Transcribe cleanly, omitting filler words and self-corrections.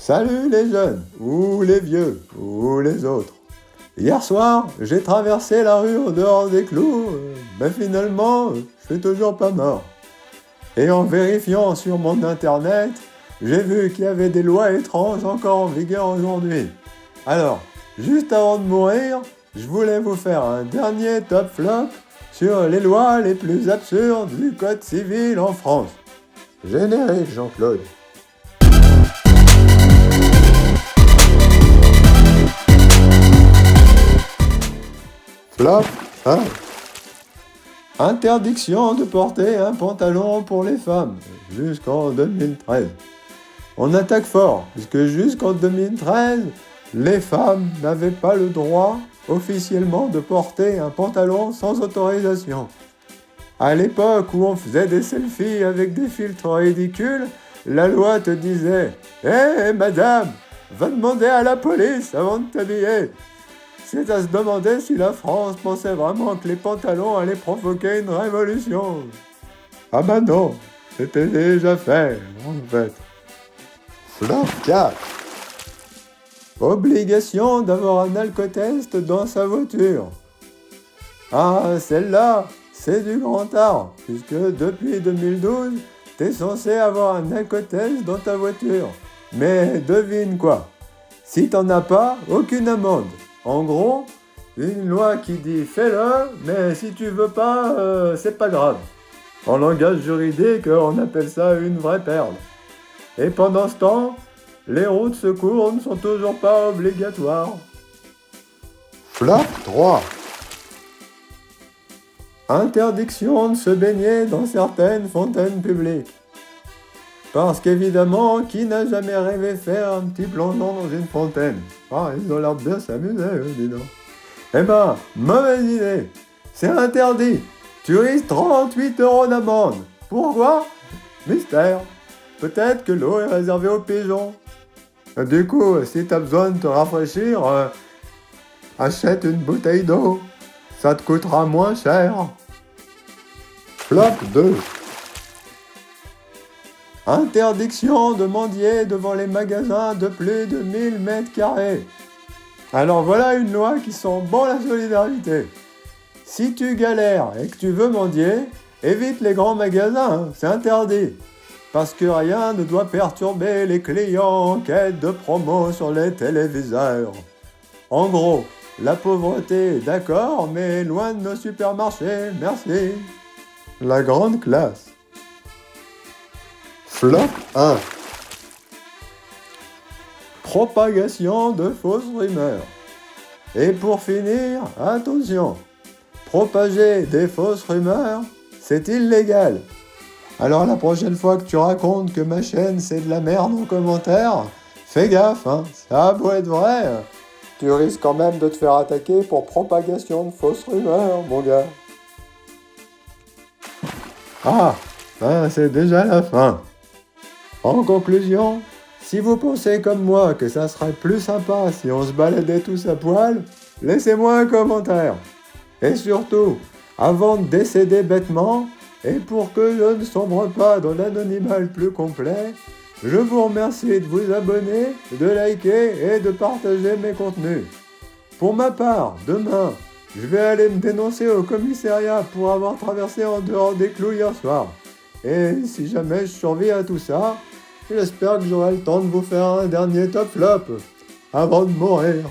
Salut les jeunes, ou les vieux, ou les autres. Hier soir, j'ai traversé la rue au dehors des clous, mais finalement, je suis toujours pas mort. Et en vérifiant sur mon internet, j'ai vu qu'il y avait des lois étranges encore en vigueur aujourd'hui. Alors, juste avant de mourir, je voulais vous faire un dernier top flop sur les lois les plus absurdes du Code civil en France. Générique, Jean-Claude. Flop 1. Interdiction de porter un pantalon pour les femmes jusqu'en 2013. On attaque fort, puisque jusqu'en 2013, les femmes n'avaient pas le droit officiellement de porter un pantalon sans autorisation. À l'époque où on faisait des selfies avec des filtres ridicules, la loi te disait « Hé, madame, va demander à la police avant de t'habiller !» C'est à se demander si la France pensait vraiment que les pantalons allaient provoquer une révolution. Ah bah non, c'était déjà fait, en fait. Flop 4. Obligation d'avoir un alcotest dans sa voiture. Ah, celle-là, c'est du grand art, puisque depuis 2012, t'es censé avoir un alcotest dans ta voiture. Mais devine quoi, si t'en as pas, aucune amende. En gros, une loi qui dit fais-le, mais si tu veux pas, c'est pas grave. En langage juridique, on appelle ça une vraie perle. Et pendant ce temps, les roues de secours ne sont toujours pas obligatoires. Flop 3. Interdiction de se baigner dans certaines fontaines publiques. Parce qu'évidemment, qui n'a jamais rêvé faire un petit plongeon dans une fontaine? Ah, ils ont l'air de bien s'amuser, dis donc. Eh ben, mauvaise idée. C'est interdit. Tu risques 38 € d'amende. Pourquoi? Mystère. Peut-être que l'eau est réservée aux pigeons. Du coup, si t'as besoin de te rafraîchir, achète une bouteille d'eau. Ça te coûtera moins cher. Flop 2. Interdiction de mendier devant les magasins de plus de 1000 mètres carrés. Alors voilà une loi qui sent bon la solidarité. Si tu galères et que tu veux mendier, évite les grands magasins, c'est interdit. Parce que rien ne doit perturber les clients en quête de promo sur les téléviseurs. En gros, la pauvreté, d'accord, mais loin de nos supermarchés, merci. La grande classe. Flop 1. Propagation de fausses rumeurs. Et pour finir, attention, propager des fausses rumeurs, c'est illégal. Alors la prochaine fois que tu racontes que ma chaîne c'est de la merde en commentaire, fais gaffe, hein, ça a beau être vrai, tu risques quand même de te faire attaquer pour propagation de fausses rumeurs, mon gars. Ah, c'est déjà la fin. En conclusion, si vous pensez comme moi que ça serait plus sympa si on se baladait tous à poil, laissez-moi un commentaire. Et surtout, avant de décéder bêtement, et pour que je ne sombre pas dans l'anonymat le plus complet, je vous remercie de vous abonner, de liker et de partager mes contenus. Pour ma part, demain, je vais aller me dénoncer au commissariat pour avoir traversé en dehors des clous hier soir. Et si jamais je survis à tout ça, j'espère que j'aurai le temps de vous faire un dernier top flop avant de mourir.